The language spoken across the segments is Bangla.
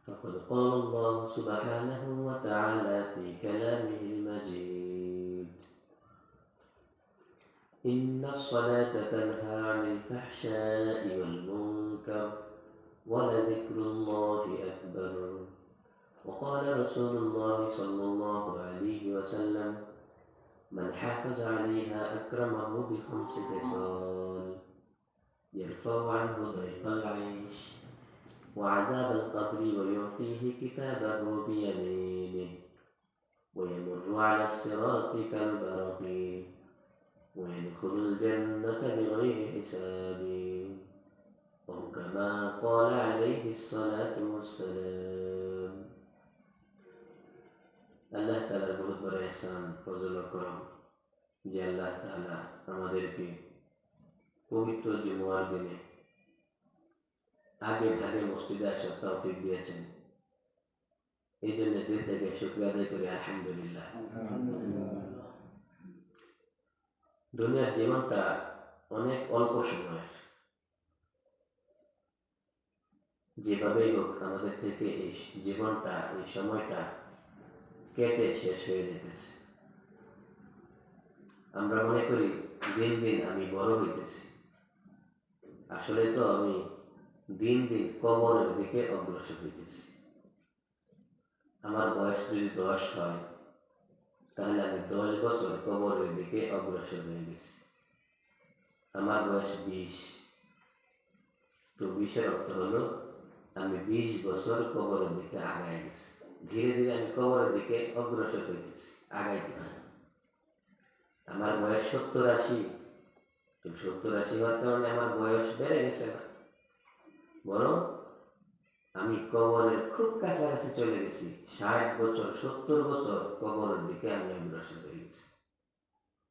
فقد قال الله سبحانه وتعالى في كلامه المجيد: إن الصلاة تنهى عن الفحشاء والمنكر ولذكر الله أكبر. وقال رسول الله صلى الله عليه وسلم: من حافظ عليها أكرمه ب5 خصال: يرفع عنه ضيق العيش وعذاب القبر ويعطيه كتابه بيمينه ويمر على الصراط كالبرق ويدخل الجنة بغير حساب، أو كما قال عليه الصلاة والسلام। আল্লাহ তাআলার বহুত বড় ইহসান, ফজল ও করম যে আল্লাহ তাআলা আমাদেরকে পবিত্র জুমার দিনে আগে ভাগে মসজিদে আসার তৌফিক দিয়েছেন। এই জন্য দিল থেকে শুকরিয়া আদায় করি আলহামদুলিল্লাহ। দুনিয়ার জীবনটা অনেক অল্প সময়ের, যেভাবেই হোক আমাদের থেকে এই জীবনটা, এই সময়টা কেটে শেষ হয়ে যেতেছে। আমরা মনে করি দিন দিন আমি বড় হইতেছি, আসলে তো আমি দিন দিন কবরের দিকে অগ্রসর হইতেছি। আমার বয়স যদি 10 হয়, তাহলে আমি 10 বছর কবরের দিকে অগ্রসর হয়ে গেছি। আমার বয়স 20, তো 20-এর অর্থ হলো আমি 20 বছর কবরের দিকে আগায় গেছি। ধীরে ধীরে আমি কবরের দিকে অগ্রসর হইতেছি, আগাইতেছি। আমার বয়স 70-80, তো 70-80 হওয়ার কারণে আমার বয়স বেড়ে গেছে না, বরং আমি কবরের খুব কাছাকাছি চলে গেছি। 60 বছর 70 বছর কবরের দিকে আমি অগ্রসর হয়ে গেছি।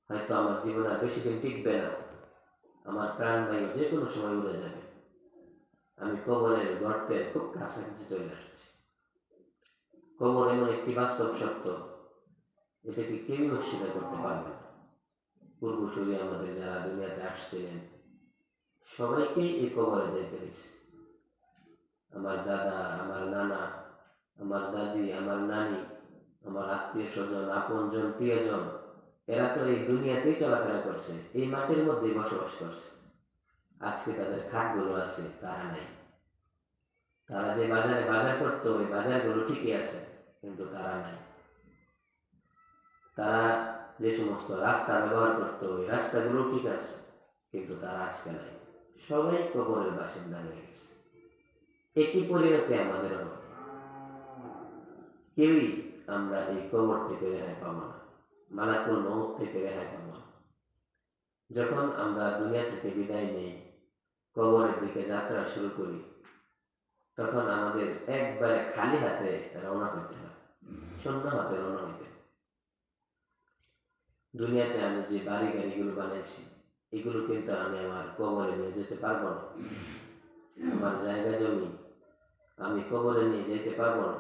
হয়তো আমার জীবন আর বেশি দিন টিকবে না, আমার প্রাণ বায়ু যে কোনো সময় উড়ে যাবে। আমি কবরের গর্তের খুব কাছাকাছি চলে আসছি। কবর এমন একটি বাস্তব সত্য, এটাকে কেউই অস্বীকার করতে পারবে না। পূর্বসূরি আমাদের যারা দুনিয়াতে আসছিলেন, সবাইকেই এই কবরে যেতে হয়েছে। আমার দাদা, আমার নানা, আমার দাদি, আমার নানি, আমার আত্মীয় স্বজন, আপনজন, প্রিয়জন, এরা তো এই দুনিয়াতেই চলাফেরা করছে, এই মাটির মধ্যেই বসবাস করছে। আজকে তাদের খাতগুলো আছে, তারা নাই। তারা যে বাজারে বাজার করতো, ওই বাজারগুলো ঠিকই আছে, কিন্তু তারা নাই। তারা যে সমস্ত রাস্তা ব্যবহার করতো, ওই রাস্তাগুলো ঠিক আছে, কিন্তু তারা আজকে নাই। সবাই কবরের বাসিন্দা হয়ে গেছে। একই পরিণতি আমাদের হবে। কেউই আমরা এই কবর থেকে রেহাই পাবো না, মালাকুল মউত থেকে রেহাই পাবো না। যখন আমরা দুনিয়া থেকে বিদায় নেই, কবরের দিকে যাত্রা শুরু করি, তখন আমাদের একবারে খালি হাতে রওনা হইতে হয়, শূন্য হাতে রওনা হইতে। দুনিয়াতে আমি যে বাড়ি গাড়িগুলো বানাইছি, এগুলো কিন্তু আমি আমার কবরে নিয়ে যেতে পারবো না। আমার জায়গা জমি আমি কবরে নিয়ে যেতে পারবো না।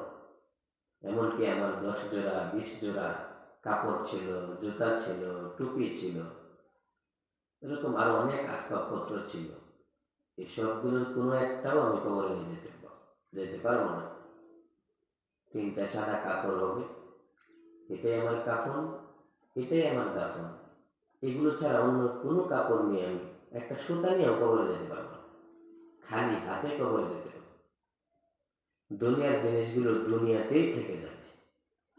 এমনকি আমার 10 জোড়া 20 জোড়া কাপড় ছিল, জুতা ছিল, টুপি ছিল, এরকম আরো অনেক আসবাবপত্র ছিল। এই সবগুলোর কোনো একটাও আমি কবরে নিয়ে যেতে পারবো না। 3টা সাদা কাপড় হবে, এটাই আমার কাফন, এটাই আমার দাফন। এগুলো ছাড়া অন্য কোনো কাপড় নিয়ে আমি একটা সুতা নিয়েও কবরে যেতে পারবো না, খালি হাতে কবরে যেতে পারবো। দুনিয়ার জিনিসগুলো দুনিয়াতেই থেকে যাবে,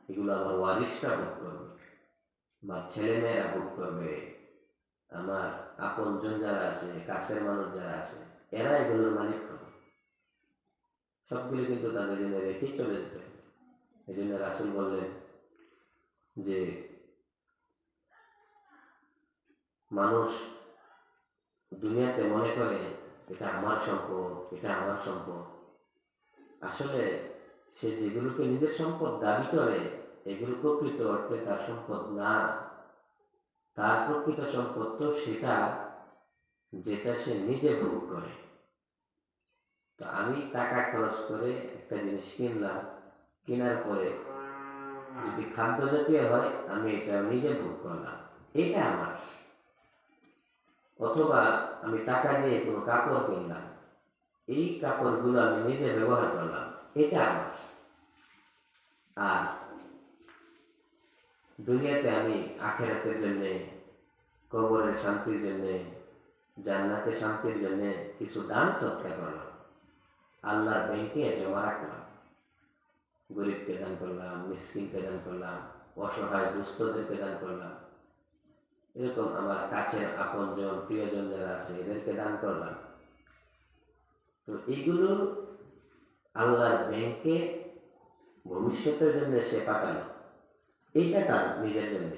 এগুলো আমার ওয়ারিশরা ভোগ করবে, আমার ছেলেমেয়েরা ভোগ করবে, আমার আপনজন যারা আছে, কাছের মানুষ যারা আছে, এরা এগুলোর মালিক হবে। সবগুলো কিন্তু তাদের জন্য রেখেই চলে যেতে হবে। এই জন্য রাসূল বললেন যে মানুষ দুনিয়াতে মনে করে এটা আমার সম্পদ, এটা আমার সম্পদ। আসলে সে যেগুলোকে নিজের সম্পদ দাবি করে, এগুলো প্রকৃত অর্থে তার সম্পদ না। তার প্রকৃত সম্পদ তো সেটা যেটা সে নিজে ভোগ করে। তো আমি টাকা খরচ করে একটা জিনিস কিনলাম, কেনার পরে যদি খাদ্য জাতীয় হয়, আমি এটা নিজে ভোগ করলাম, এটা আমার। অথবা আমি টাকা দিয়ে কোনো কাপড় কিনলাম, এই কাপড়গুলো আমি নিজে ব্যবহার করলাম, এটা আমার। আর দুনিয়াতে আমি আখেরাতের জন্য, কবরের শান্তির জন্য, জান্নাতের শান্তির জন্য কিছু দান সৎকার করলাম, আল্লাহর ব্যাংকে জমা রাখলাম, গরিবকে দান করলাম, মিসকিনকে দান করলাম, অসহায় দুস্থদেরকে দান করলাম, এরকম আমার কাছের আপনজন প্রিয়জন যারা আছে এদেরকে দান করলাম। তো এইগুলো আল্লাহর ব্যাংকে ভবিষ্যতের জন্য সে পাঠালো, এইটা তার নিজের জন্য।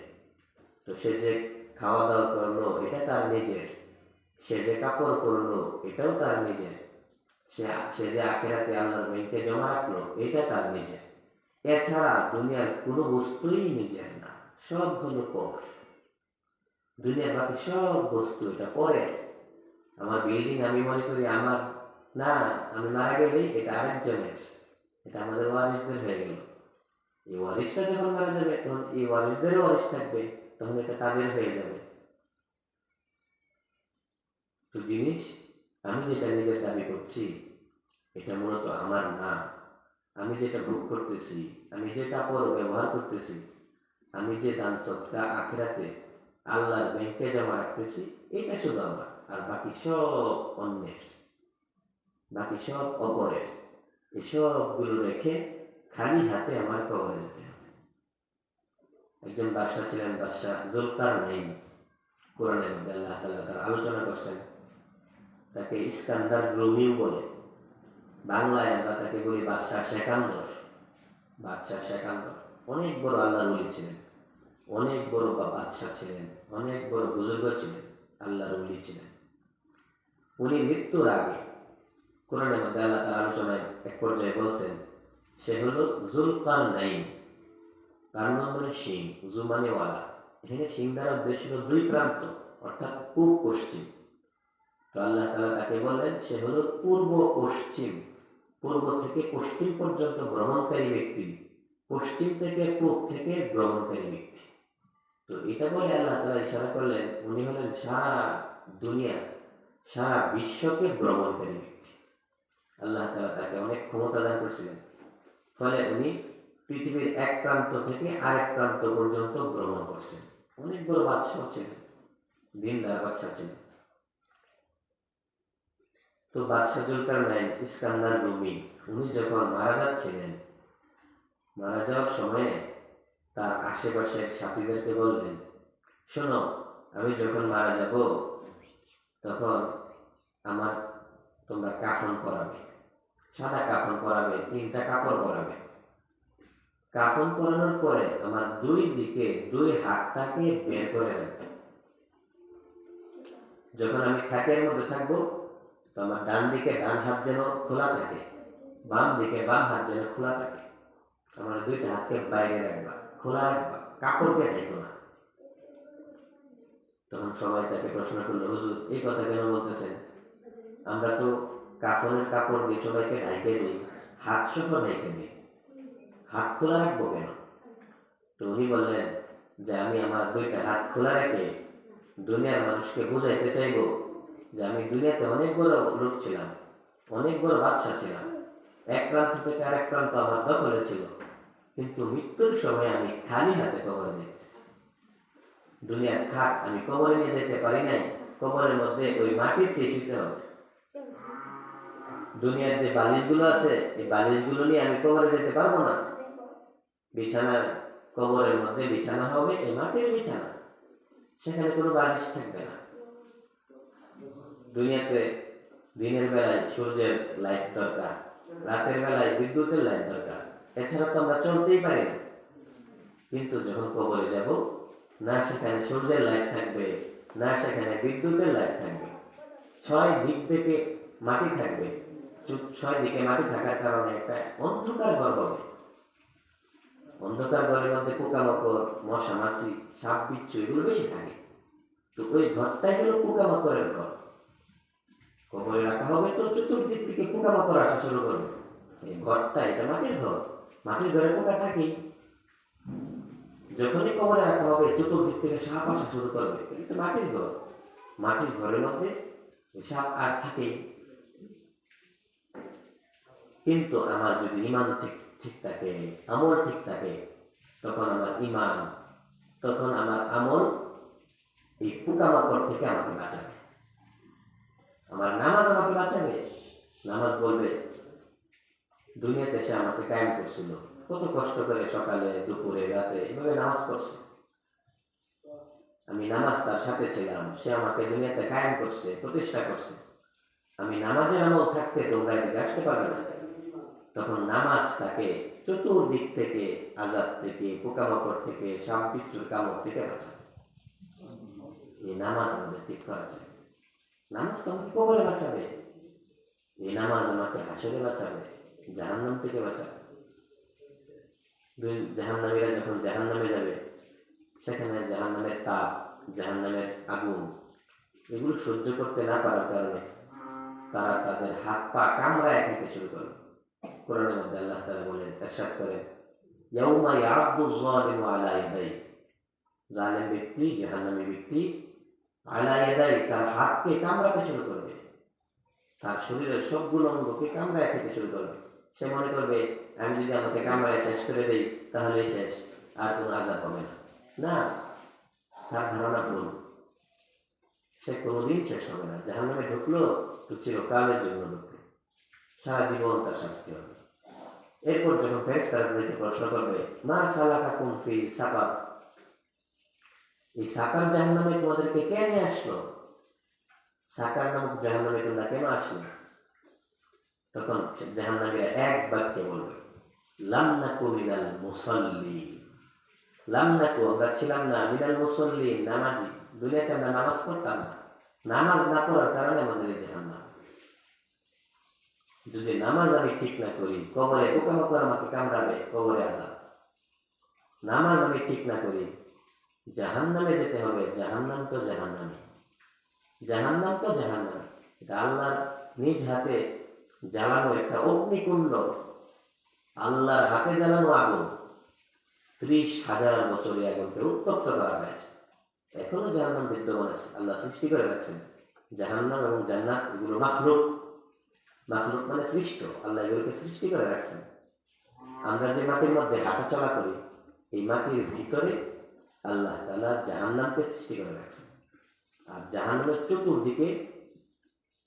তো সে যে খাওয়া দাওয়া করলো এটা তার নিজের, সে যে কাপড় পরলো এটাও তার নিজের, সে যে আখেরাতে আল্লাহর ব্যাংকে জমা রাখলো এটা তার নিজের। এছাড়া দুনিয়ার কোনো বস্তুই নিজের না, সব হলো পর। দুনিয়ার বাকি সব বস্তু এটা পরে। আমার বিল্ডিং আমি মনে করি আমার না, আমি মারা গেলেই এটা আরেকজনের, এটা আমাদের ওয়ারিসদের হয়ে গেল। এই ওয়ারিসটা যখন মারা যাবে তখন এই ওয়ারিসদেরও ওয়ারিস থাকবে, তখন এটা তাদের হয়ে যাবে। তো জিনিস আমি যেটা নিজের দাবি করছি এটা মূলত আমার না। আমি যেটা ভোগ করতেছি, আমি যে কাপড় ব্যবহার করতেছি, আমি যে দান সৎকার আখিরাতে আল্লাহর ব্যাংকে জমা রাখতেছি, এটা শুধু আমার, আর বাকি সব অন্যের, বাকি সব অপরের। এই সবগুলো রেখে খালি হাতে আমার কবরে যেতে হবে। একজন বাদশা ছিলেন, বাদশা জুলকারনাইন। কোরআনের মধ্যে আল্লাহ তাআলা তার আলোচনা করছেন, তাকে ইস্কান্দার রুমিও বলে, বাংলায় আমরা তাকে বলি বাদশাহ শেখান্দর। বাদশাহ শেখান্দর অনেক বড় আল্লাহর ওলি ছিলেন, অনেক বড় বাদশাহ ছিলেন, অনেক বড় বুজুর্গ ছিলেন, আল্লাহর ওলি ছিলেন। উনি মৃত্যুর আগে কোরআনের মধ্যে আল্লাহ তার আলোচনায় এক পর্যায়ে বলছেন, সে হলো জুলকারনাইন। তার নাম মানে সিং, জু মানে ওয়ালা। এখানে সিং দ্বারা উদ্দেশ্য হলো দুই প্রান্ত, অর্থাৎ পূব পশ্চিম। তো আল্লাহ তাআলা তাকে বললেন সে হলো পূর্ব পশ্চিম, পূর্ব থেকে পশ্চিম পর্যন্ত ভ্রমণকারী ব্যক্তি, পশ্চিম থেকে পূব থেকে ভ্রমণকারী ব্যক্তি। তো এটা বলে আল্লাহ তাআলা ইশারা করলেন উনি হলেন সারা দুনিয়া, সারা বিশ্বকে ভ্রমণকারী ব্যক্তি। আল্লাহ তাআলা তাকে অনেক ক্ষমতা দান করেছিলেন, ফলে উনি পৃথিবীর এক প্রান্ত থেকে আরেক প্রান্ত পর্যন্ত ভ্রমণ করছেন। অনেক বড় বাদশাহ ছিলেন, দিনদার বাদশাহ ছিলেন। তো বাদশাহ জুলকারনাইন ইস্কান্দার রুমি উনি যখন মারা যাচ্ছিলেন, মারা যাওয়ার সময়ে তার আশেপাশের সাথীদেরকে বললেন, শোনো, আমি যখন মারা যাব তখন আমার তোমরা কাফন পরাবে, সাদা কাফন পরাবে, 3টা কাপড় পরাবে। কাফন পরানোর পরে আমার দুই দিকে দুই হাতটাকে বের করে রাখবে। যখন আমি খাটের মধ্যে থাকবো তো আমার ডান দিকে ডান হাত যেন খোলা থাকে, বাম দিকে বাম হাত যেন খোলা থাকে। আমার দুইটা হাতকে বাইরে রাখবা, খোলা রাখবা, কাপড়কে ঢেকো না। তখন সবাই তাকে প্রশ্ন করলো, হুজুর এই কথা কেন বলতেছেন? আমরা তো কাফনের কাপড় দিয়ে সবাইকে ঢেকে দিই, হাত সহ ঢেকে দিই, হাত খোলা রাখবো কেন? তো উনি বললেন যে আমি আমার দুইটা হাত খোলা রেখে দুনিয়ার মানুষকে বুঝাইতে চাইবো যে আমি দুনিয়াতে অনেক বড় লোক ছিলাম, অনেক বড় বাদশা ছিলাম, এক প্রান্ত থেকে আরেক প্রান্ত আমার দখলে ছিল, কিন্তু মৃত্যুর সময় আমি খালি হাতে কবরে যেতেছি। দুনিয়ার খাট আমি কবরে নিয়ে যেতে পারি নাই, কবরের মধ্যে ওই মাটিতে শুতে হবে। দুনিয়ার যে বালিশগুলো আছে এই বালিশগুলো নিয়ে আমি কবরে যেতে পারবো না। বিছানার কবরের মধ্যে বিছানা হবে এই মাটির বিছানা, সেখানে কোনো বালিশ থাকবে না। দুনিয়াতে দিনের বেলায় সূর্যের লাইট দরকার, রাতের বেলায় বিদ্যুতের লাইট দরকার, এছাড়া তো আমরা চলতেই পারি না। কিন্তু যখন কবরে যাব, না সেখানে সূর্যের লাইট থাকবে, না সেখানে বিদ্যুতের লাইট থাকবে, 6 দিক থেকে মাটি থাকবে। 6 দিকে মাটি থাকার কারণে একটা অন্ধকার ঘর হবে। অন্ধকার ঘরের মধ্যে পোকামাকড়, মশা মাছি, সাপ বিচ্ছু এগুলো বেশি থাকে। তো ওই ঘরটাই হলো পোকামাকড়ের ঘর। কবরে রাখা হবে তো চতুর্দিক থেকে পোকামাকড় আসা শুরু করবে। এই ঘরটা এটা মাটির ঘর, মাটির ঘরে পোকা থাকে। যখনই কবরে রাখা হবে চতুর্দিক থেকে সাপ আসা শুরু করবে। এটা মাটির ঘর, মাটির ঘরের মধ্যে সাপ আর থাকে। কিন্তু আমার যদি ইমান ঠিক ঠিক থাকে, আমল ঠিক থাকে, তখন আমার আমল এই পোকামাকড় থেকে আমাকে বাঁচাবে। আমার নামাজ আমাকে বাঁচাবে। নামাজ বলবে, দুনিয়াতে সে আমাকে কায়েম করছিল, কত কষ্ট করে সকালে দুপুরে রাতে এভাবে নামাজ পড়ছে, আমি নামাজ তার সাথে ছিলাম, সে আমাকে দুনিয়াতে কায়েম করছে, প্রতিষ্ঠা করছে। আমি নামাজের আমল থাকতে তোমরা এদিকে আসতে পারবে না। তখন নামাজ তাকে চতুর্দিক থেকে, আজাদ থেকে, পোকামাকড় থেকে, সাপ বিচ্ছুর কামড় থেকে বাঁচাবে। এই নামাজ আমাদের ঠিক করা আছে। নামাজ তোমাকে কবরে বাঁচাবে, এই নামাজ আমাকে হাসরে বাঁচাবে, জাহান্নাম থেকে বাঁচাবে। জাহান্নামীরা যখন জাহান্নামে যাবে, সেখানে জাহান্নামের তাপ, জাহান্নামের আগুন, এগুলো সহ্য করতে না পারার কারণে তারা তাদের হাত পা কামড়ায় খেতে শুরু করে। কোরআনের মধ্যে আল্লাহ তাআলা বলেন, ইরশাদ করেন, ইয়াউমা ইয়া'আদু যালিমু আলা ইয়াদাই, জালেম ব্যক্তি, জাহান্নামী ব্যক্তি, আলা ইয়াদাই, তার হাতকে কামড়াতে শুরু করবে, তার শরীরের সবগুলো অঙ্গকে কামড়ায় খেতে শুরু করবে। সে মনে করবে, আমি যদি আমাকে কামড়ায় শেষ করে দেই তাহলেই শেষ, আর কোনো আযাব হবে না। না, তার ধারণা ভুল। সে কোনোদিন শেষ হবে না। জাহান্নামে ঢুকলো তো চিরকালের জন্য ঢুকবে, সারা জীবন তার শাস্তি হবে। এরপর যখন ফেরেশতারা তাদেরকে প্রশ্ন করবে, মা সালাকাকুম ফি সাকার, এই সাকার জাহান্নামে তোমাদেরকে কে নিয়ে আসলো? সাকার নামক জাহান্নামে তোমরা কেন আসলে? তখন জাহান্নামীরা এক বাক্যে বলবে, লাম নাকু মিনাল মুসাল্লি, লাম নাকু, আমরা ছিলাম না, মিনাল মুসাল্লি, নামাজি। দুনিয়াতে আমরা নামাজ পড়তাম না, নামাজ না পড়ার কারণে আমাদের এই জাহান্নাম। যদি নামাজ আমি ঠিক না করি, কবরে পোকামাকড় আমাকে কামড়াবে, কবরে আযাব। নামাজ আমি ঠিক না করি, জাহান্নামে যেতে হবে। জাহান্নাম তো জাহান্নামী, জাহান্নাম তো জাহান্নামী। এটা আল্লাহর নিজ হাতে জ্বালানো একটা অগ্নিকুণ্ড, আল্লাহর হাতে জ্বালানো আগুন। 30,000 বছরে আগুনকে উত্তপ্ত করা হয়েছে। এখনো জাহান্নাম বিদ্যমান আছে, আল্লাহ সৃষ্টি করে রাখছেন। জাহান্নাম এবং জান্নাত এগুলো মাখলুক, মাখলুক মানে সৃষ্ট, আল্লাহ এগুলোকে সৃষ্টি করে রাখছেন। আমরা যে মাটির মধ্যে হাঁটা চলা করি, এই মাটির ভিতরে আল্লাহ তাআলা জাহান্নামকে সৃষ্টি করে রাখছেন। আর জাহান্নামের চতুর্দিকে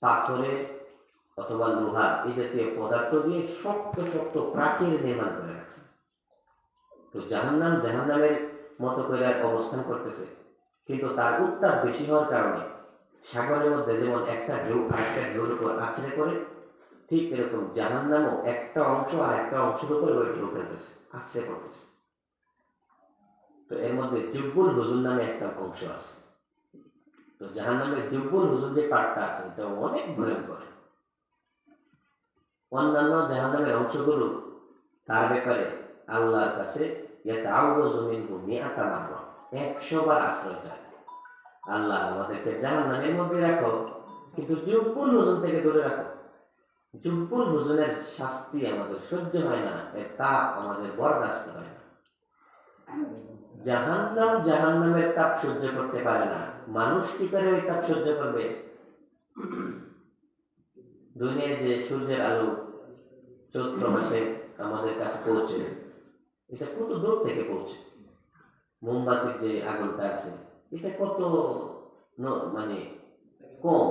পাথরে অথবা লোহা, এই জাতীয় পদার্থ দিয়ে শক্ত শক্ত প্রাচীর নির্মাণ করে রাখছেন। তো জাহান্নাম জাহান্নামের মতো করে অবস্থান করতেছে, কিন্তু তার উত্তাপ বেশি হওয়ার কারণে সাগরের মধ্যে যেমন একটা ঢেউ আরেকটা ঢেউর উপর আছড়ে পড়ে, ঠিক এরকম জাহান্নামও একটা অংশ আর একটা অংশের উপর ওই ঢেউ ফেলতেছে, আছড়ে পড়তেছে। তো এর মধ্যে জুব্বুল হুজুন নামে একটা অংশ আছে। তো জাহান্নামের জুব্বুল হুজুন যে পার্টটা আছে, এটা অনেক ভয়ঙ্কর। অন্যান্য জাহান্নামের অংশগুলো তার ব্যাপারে আল্লাহর কাছে 100 বার আশ্রয় চায়, আল্লাহ আমাদেরকে জাহান্নামের মধ্যে রাখো, কিন্তু জুব্বুল হুজুন থেকে দূরে রাখো। জুব্বুল হুজুনের শাস্তি আমাদের সহ্য হয় না, এর তাপ আমাদের বরদাস্ত হয় না। জাহান্নাম জাহান্নামের তাপ সহ্য করতে পারে না, মানুষ কি করে ওই তাপ সহ্য করবে? দুনিয়ায় যে সূর্যের আলো চৈত্র মাসে আমাদের কাছে পৌঁছে, এটা কত দূর থেকে পৌঁছে। মোমবাতির যে আগুনটা আছে, এটা কত মানে কম,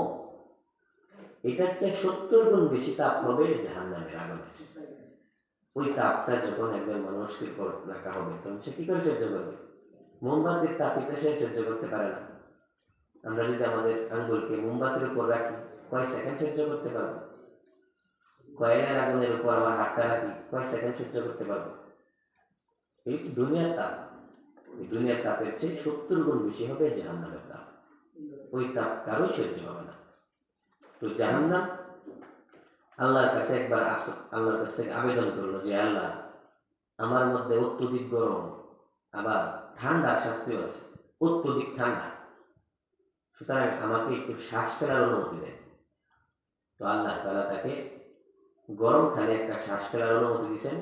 এটার চেয়ে 70 গুণ বেশি তাপ হবে জাহান্নামের আগুনের। ওই তাপটা যখন একজন মানুষকে উপর রাখা হবে, তখন সে কি করে সহ্য করবে? মোমবাতির তাপ এটা সে সহ্য করতে পারে না। আমরা যদি আমাদের আঙ্গুলকে মোমবাতির উপর রাখি, কয় সেকেন্ড সহ্য করতে পারবো? কয়লার আগুনের উপর আমার হাতটা রাখি, কয় সেকেন্ড সহ্য করতে পারবো? এই দুনিয়ার তাপ, এই দুনিয়ার তাপের চেয়ে 70 গুণ বেশি হবে জাহান্নামের তাপ। ওই তাপ কারোই সহ্য হবে না। তো জাহান্নাম আল্লাহর কাছে একবার আল্লাহর কাছে আবেদন করলো যে, আল্লাহ, আমার মধ্যে অত্যধিক গরম, আবার ঠান্ডার শাস্তিও আছে, অত্যধিক ঠান্ডা, সুতরাং আমাকে একটু শ্বাস ফেলার অনুমতি দেয়। তো আল্লাহ তাআলা তাকে গরমকালে একটা শ্বাস ফেলার অনুমতি দিয়েছেন।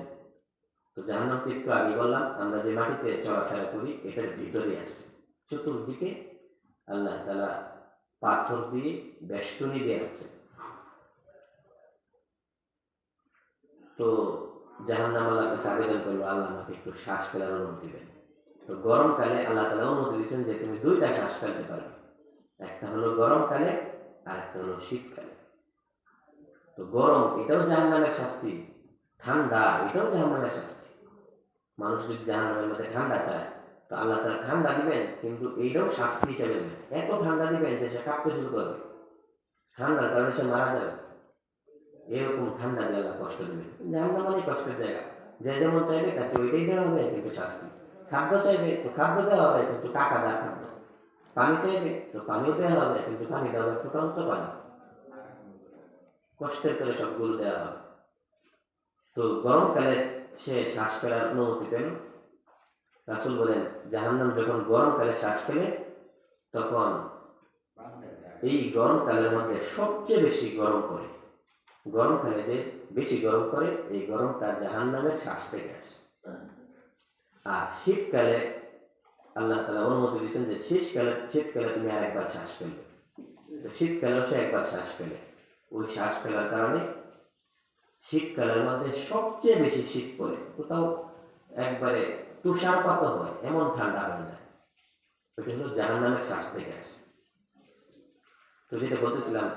তো জাহান্নামকে একটু আগে বললাম, আমরা যে মাটিতে চলাফেরা করি এটার ভিতরে আছে, চতুর্দিকে আল্লাহ তাআলা পাথর দিয়ে বেষ্টনী দিয়ে রাখছে। তো জাহান্নাম আল্লাহর কাছে আবেদন করলো, আল্লাহ আমাকে একটু শ্বাস ফেলার অনুমতি দেন। তো গরমকালে আল্লাহ তাআলা অনুমতি দিয়েছেন যে তুমি দুইটা শ্বাস ফেলতে পারবে, একটা হলো গরমকালে আর একটা হলো শীতকালে। তো গরম এটাও জাহান্নামের শাস্তি, ঠান্ডা এটাও জাহান্নামের শাস্তি। মানুষ যদি জাহান্নামের মধ্যে ঠান্ডা চায় তো আল্লাহ তাআলা ঠান্ডা দিবেন, কিন্তু এইটাও শাস্তি হিসেবে দেবেন। এত ঠান্ডা দিবেন যে সে কাঁপতে শুরু করবে, ঠান্ডার কারণে সে মারা যাবে, এরকম ঠান্ডা দিয়ে আল্লাহ কষ্ট দিবেন। জাহান্নাম মানে কষ্টের জায়গা, যে যেমন চাইবে তাকে ওইটাই দেওয়া হবে, কিন্তু শাস্তি। খাদ্য চাইবে তো খাদ্য দেওয়া হবে, কিন্তু কাঁটাদার খাদ্য। পানি চাইবে তো পানিও দেওয়া হবে, কিন্তু পানি দেওয়া হবে ফুটন্ত পানি, কষ্টের করে সবগুলো দেওয়া হবে। তো গরমকালে সে শ্বাস ফেলার অনুমতি পেল। রাসূল বলেন জাহান্নাম যখন গরমকালে শ্বাস ফেলে তখন এই গরমকালের মধ্যে সবচেয়ে বেশি গরম করে, গরমকালে যে বেশি গরম করে এই গরমটা জাহান্নামের শ্বাস থেকে আসে। আর শীতকালে আল্লাহ তাআলা অনুমতি দিয়েছেন যে শীতকালে তুমি আরেকবার শ্বাস ফেলবে। তো শীতকালেও সে একবার শ্বাস ফেলে, ওই শ্বাস ফেলার কারণে শীতকালের মধ্যে সবচেয়ে বেশি শীত পড়ে, কোথাও একবারে তুষারপাত হয়, এমন ঠান্ডা হয়ে যায়। ওইটা হলো জাহান্নামের শ্বাস থেকে আসে। তো যেটা বলতেছিলাম,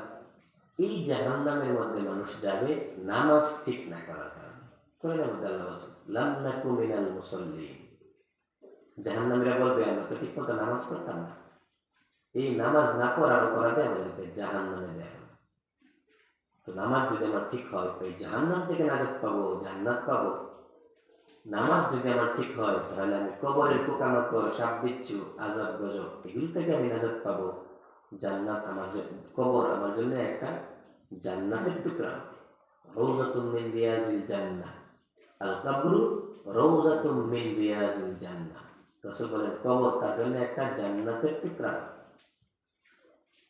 এই জাহান্নামের মধ্যে মানুষ যাবে নামাজ ঠিক না করার কারণে। কোরআনের মধ্যে আল্লাহ বলেছেন লাম নাকু মিনাল মুসাল্লিন, জাহান্নামীরা বলবে আমরা তো ঠিকমতো নামাজ পড়তাম না। এই নামাজ না পড়ার অপরাধে আমাদেরকে জাহান্নামে দেওয়া হবে। তো নামাজ যদি আমার ঠিক হয় ওই জাহান্নাম থেকে নাজাত পাবো, জান্নাত পাবো। নামাজ যদি আমার ঠিক হয় তাহলে আমি কবরের পোকামাকড়, সাপ বিচ্ছু, আযাব গজব এগুলো থেকে আমি নাজাত পাবো। জান্নাত আমার কবর আমার জন্য একটা জান্নাতের টুকরা হবে। রওজাতুম মিন রিয়াজিল জান্নাহ, আল কবরু রওজাতুম মিন রিয়াজিল জান্নাহ। রাসূল বলেন কবর তার জন্য একটা জান্নাতের টুকরা।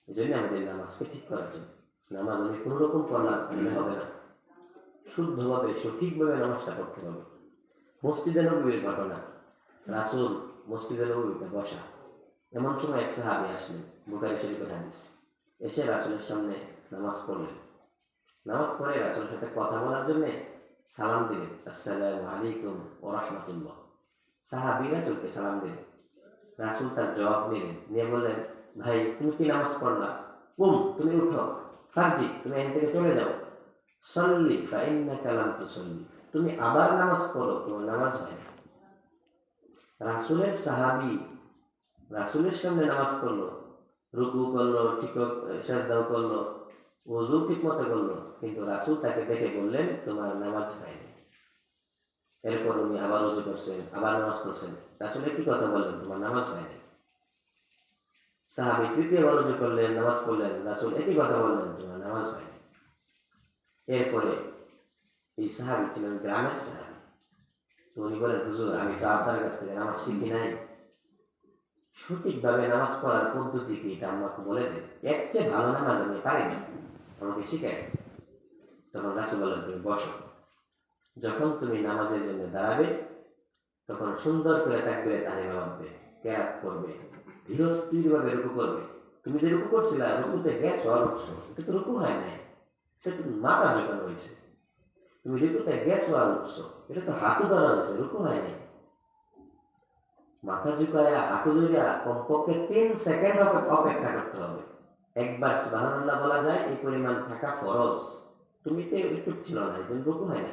এই জন্য আমাদের নামাজকে ঠিক করা চাই। নামাজ আমি কোনো রকম পড়লাম হবে না, শুদ্ধভাবে সঠিকভাবে নামাজটা পড়তে হবে। মসজিদে নববীর ঘটনা, রাসূল মসজিদে নববীতে বসা, এমন সময় এক সাহাবী আসলেন, বুখারী শরীফের হাদিস, এসে রাসূলের সামনে নামাজ পড়লেন। নামাজ পড়ে রাসূলের সাথে কথা বলার জন্য সালাম দিলেন, আসসালামু আলাইকুম ওয়া রাহমাতুল্লাহ। সাহাবী রাসূলকে সালাম দিলেন, রাসূল তার জবাব নিলেন, নিয়ে বললেন ভাই তুমি কি নামাজ পড়লা? তুমি উঠো, ফারজি তুমি এখান থেকে চলে যাও। সাল্লি ফাইন্নাকা লাম তুসাল্লি, তুমি আবার নামাজ পড়ো, তোমার নামাজ হয় না। রাসূলের সাহাবী রাসূলের সামনে নামাজ পড়লো, রুকু করলো, ঠিক সিজদাও করলো, ওযু ঠিক মতো করলো, কিন্তু রাসূল তাকে দেখে বললেন তোমার নামাজ হয় না। এরপর উনি আবার ওযু করছেন, আবার নামাজ পড়ছেন, রাসূল কি কথা বললেন তোমার নামাজ হয় না। সাহাবী তৃতীয়বার ওযু করলেন, নামাজ পড়লেন, রাসূল একই কথা বললেন তোমার নামাজ হয় না। এরপরে এই সাহাবী ছিলেন গ্রামের সাহাবী। তো উনি বলেন হুজুর আমি তো আপনার কাছ থেকে নামাজ শিখি নাই, সঠিকভাবে নামাজ পড়ার পদ্ধতি কি এটা আমাকে বলে দেন, এর চেয়ে ভালো নামাজ আমি পারি না, আমাকে শিখাই। তখন রাসূল বললেন তুমি বসো, যখন তুমি নামাজের জন্য দাঁড়াবে তখন সুন্দর করে তাকবীরে তাহরিমা পড়বে, কিরাত করবে, ধীরস্থিরভাবে রুকু করবে। তুমি যে রুকু করছিলা, রুকুতে গেছো আর উঠছো, এটা তো রুকু হয় নাই, এটা তো মাথা ঝুঁকানো হয়েছে। তুমি রুকুতে গেছো আর উঠছো, এটা তো হাঁটু ধরা হয়েছে, রুকু হয় নাই। মাথা ঝুঁকায়া হাঁটু ধরিয়া কমপক্ষে 3 সেকেন্ড অপেক্ষা করতে হবে। একবার সুবহানাল্লাহ বলা যায় এই পরিমাণ থাকা ফরজ। তুমি তো একটু ছিল না, এই জন্য রুকু হয় না।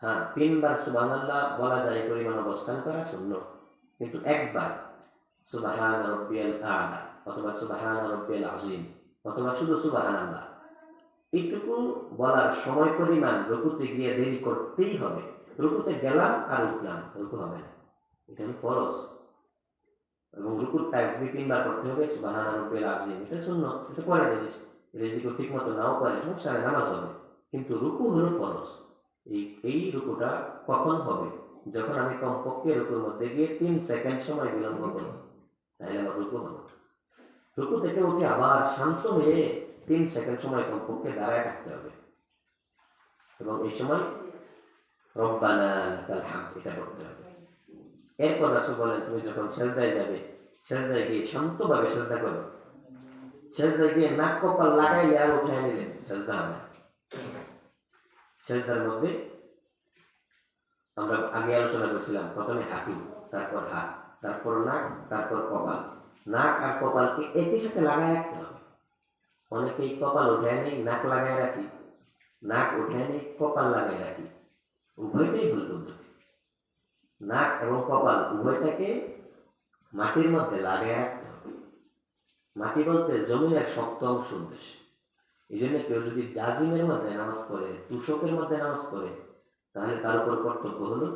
হ্যাঁ, 3 বার সুবহানাল্লাহ বলা যায় এই পরিমাণ অবস্থান করা সুন্নাত, কিন্তু একবার সুবহান রাব্বিয়াল আ'লা অথবা সুবহান রাব্বিয়াল আযীম অথবা শুধু সুবহানাল্লাহ এইটুকু বলার সময় পরিমাণ রুকুতে গিয়ে দেরি করতেই হবে। রুকুতে গেলাম আর উঠলাম, রুকু হবে না, এটা হলো ফরজ। এবং রুকুর তাসবিহ 3 বার করতে হবে, সুবহান রাব্বিয়াল আযীম এটা সুন্নাত, এটা পরের জিনিস। এটা যদি ঠিক মতো নাও পারে সমস্যা নেই, নামাজ হবে, কিন্তু রুকু হলো ফরজ। এই রুকুটা কখন হবে? যখন আমি কমপক্ষে রুকুর মধ্যে গিয়ে 3 সেকেন্ড সময় বিলম্ব করব, তাহলে আমার রুকু হবে। রুকু থেকে উঠে আবার শান্ত হয়ে 3 সেকেন্ড সময় কমপক্ষে দাঁড়ায় থাকতে হবে, এবং এই সময় রব্বানা লাকাল হামদ এটা বলতে হবে। এরপর রাসূল বলেন তুমি যখন সিজদায় যাবে, সিজদায় গিয়ে শান্তভাবে সিজদা করো। সিজদায় গিয়ে নাক কপাল লাগাইলে আর উঠায় নিলেন সিজদা হবে। সিজদার মধ্যে আমরা আগে আলোচনা করছিলাম, প্রথমে হাঁটু, তারপর হাত, তারপর নাক, তারপর কপাল। নাক আর কপালকে একই সাথে লাগায় রাখতে হবে। অনেকেই কপাল উঠায় নেই, নাক লাগায় রাখি, নাক উঠায় নেই, কপাল লাগায় রাখি। উভয়টাই ভুল পদ্ধতি। নাক এবং কপাল উভয়টাকে মাটির মধ্যে লাগায় রাখতে হবে। মাটি বলতে জমিনের শক্ত অংশ উদ্দেশ্য। এই জন্য কেউ যদি জাজিমের মধ্যে নামাজ পড়ে, তুষকের মধ্যে নামাজ পড়ে, তাহলে তার উপর কর্তব্য হলো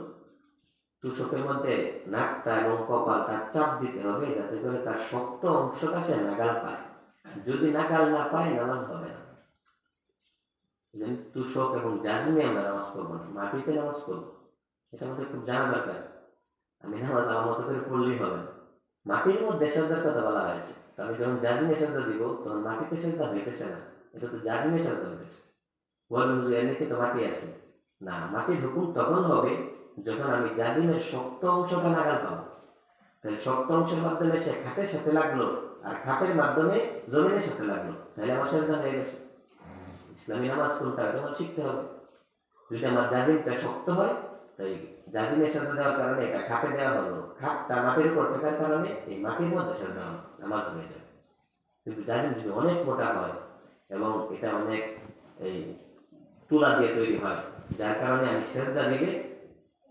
তুষকের মধ্যে নাকটা এবং কপালটা চাপ দিতে হবে, যাতে করে তার শক্ত অংশটা সে নাগাল পায়। যদি নাগাল না পায়, নামাজ হবে না। তুষক এবং জাজিমে আমরা নামাজ পড়বো না, মাটিতে নামাজ পড়বো। এটা আমাদের খুব জানা দরকার। আমি নামাজ আমার মতো করে পড়লেই হবে না। মাটির মধ্যে সেজদার কথা বলা হয়েছে, তো আমি যখন জাজিমে সেজদা দিব, তখন মাটিতে সেজদা হইতেছে না, এটা তো জাজিমে সেজদা হইতেছে। বলবেন হুজুর, এর নিচে তো মাটি আছে। না, মাটির হুকুম তখন হবে যখন আমি জাজিমের শক্ত অংশটা নাগাল পাবো। তাহলে শক্ত অংশের মাধ্যমে সে খাটের সাথে লাগলো, আর খাটের মাধ্যমে জমিনের সাথে লাগলো, তাহলে আমার সেজদা হয়ে গেছে। ইসলামী নামাজ কোনটা, এটা আমার শিখতে হবে। যদি আমার জাজিমটা শক্ত হয়, তাই জাজিমের সাথে দেওয়ার কারণে এটা খাটে দেওয়া হলো, খাটটা মাটির উপর থাকার কারণে এই মাটির মধ্যে সেজদা হলো, নামাজ হয়ে যায়। কিন্তু জাজিম যদি অনেক মোটা হয় এবং এটা অনেক এই তুলা দিয়ে তৈরি হয়, যার কারণে আমি সেজদা দিলে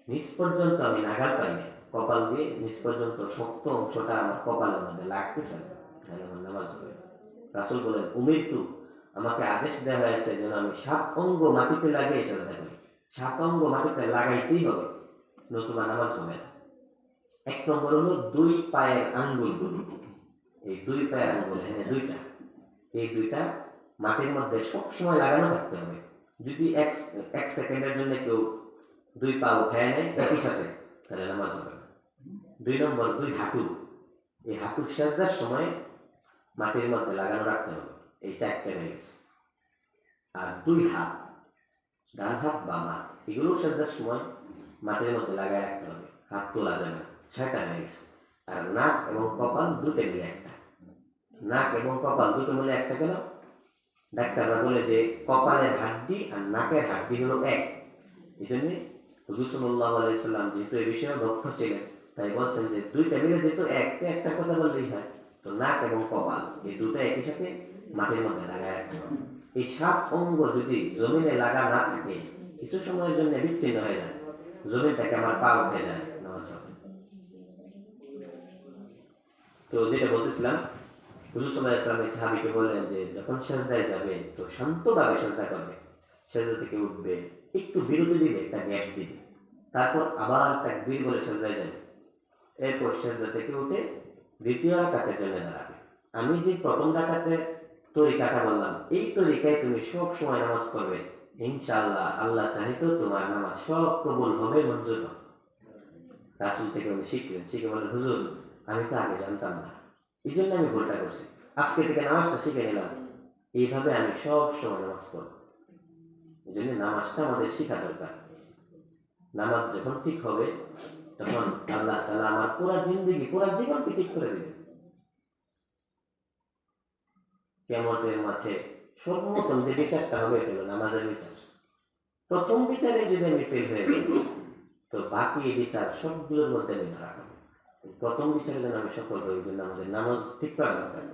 নিচ পর্যন্ত আমি নাগাল পাই না, কপাল দিয়ে নিচ পর্যন্ত শক্ত অংশটা আমার কপালের মধ্যে লাগতেছে, তাহলে আমার নামাজ হবে। রাসূল বলেন, উমিরতু, আমাকে আদেশ দেওয়া হয়েছে যেন আমি 7 অঙ্গ মাটিতে লাগিয়ে সেজদা করি। 7 অঙ্গ মাটিতে লাগাইতেই হবে, নতুবা নামাজ হবে না। 1 নম্বর হলো 2 পায়ের আঙ্গুল। এই 2 পায়ের আঙ্গুল, হ্যাঁ দুইটা, এই দুইটা মাটির মধ্যে সবসময় লাগানো থাকতে হবে। যদি এক সেকেন্ডের জন্য কেউ 2 পা উঠায় নেয় একই সাথে, তাহলে নামাজ হবে না। 2 নম্বর 2 হাঁটু, এই হাঁটুর সেজদার সময় মাটির মধ্যে লাগানো রাখতে হবে। এই 4টে হয়ে গেছে। আর 2 হাত, ডান হাত বাম হাত, এগুলো সেজদার সময় মাটির মধ্যে লাগায় রাখতে হবে, হাত তোলা যাবে না। 6টা হয়ে গেছে। আর নাক এবং কপাল দুটো মিলে একটা। নাক এবং কপাল দুটো মিলে একটা কেন? ডাক্তাররা বলে যে কপালের হাড্ডি আর নাকের হাড্ডি হলো এক। এই জন্য হুজুর সাল্লাল্লাহু আলাইহি সাল্লাম যেহেতু এই বিষয়ে দক্ষ ছিলেন, তাই বলছেন যে দুইটা মিলে যেহেতু একটা কথা বললেই হয়, তো নাক এবং কপাল এই দুটো একই সাথে মাটির মধ্যে লাগায় রাখতে হবে। এই 7 অঙ্গ যদি জমিনে লাগা না থাকে, কিছু সময়ের জন্য বিচ্ছিন্ন হয়ে যায়, জমিন থেকে আমার পা উঠে যায়, নামাজ হবে। তো যেটা বলতেছিলাম, হুজুর সাল্লাল্লাহু আলাইহি ওয়াসাল্লাম সাহাবীকে বললেন যে যখন সেজদায় যাবে তো শান্তভাবে সেজদা করবে, সেজদা থেকে উঠবে, একটু বিরতি দিবে, একটা গ্যাপ দিবে, তারপর আবার তাকবীর বলে সেজদায় যাবে। এরপর সেজদা থেকে উঠে দ্বিতীয় রাকাতের জন্য দাঁড়াবে। আমি যে প্রথম রাকাতে তরিকাটা বললাম, এই তরিকায় তুমি সব সময় নামাজ পড়বে, ইনশাআল্লাহ আল্লাহ চাইতো তোমার নামাজ সব কবুল হবে, মঞ্জুর হবে। রাসূল থেকে উনি শিখলেন, শিখে বলেন, হুজুর আমি তো আগে জানতাম না, এই জন্য আমি ভুলটা করছি, আজকে থেকে নামাজটা শিখে নিলাম, এইভাবে আমি সব সময় নামাজ পড়ব। এই জন্য নামাজটা আমাদের শিখা দরকার। নামাজ যখন ঠিক হবে, তখন আল্লাহ তাআলা আমার পুরা জিন্দেগি, পুরা জীবনকে ঠিক করে দিবে। কিয়ামতের মাঠে সর্বপ্রথম যে বিচারটা হবে, এটা হলো নামাজের বিচার। প্রথম বিচারে যদি আমি ফেল হয়ে যাই, তো বাকি বিচার সবগুলোর মধ্যে আমি ধরা খাবো। প্রথম বিচারে যেন আমি সফল হই, জন্য আমাদের নামাজ ঠিক করা দরকার।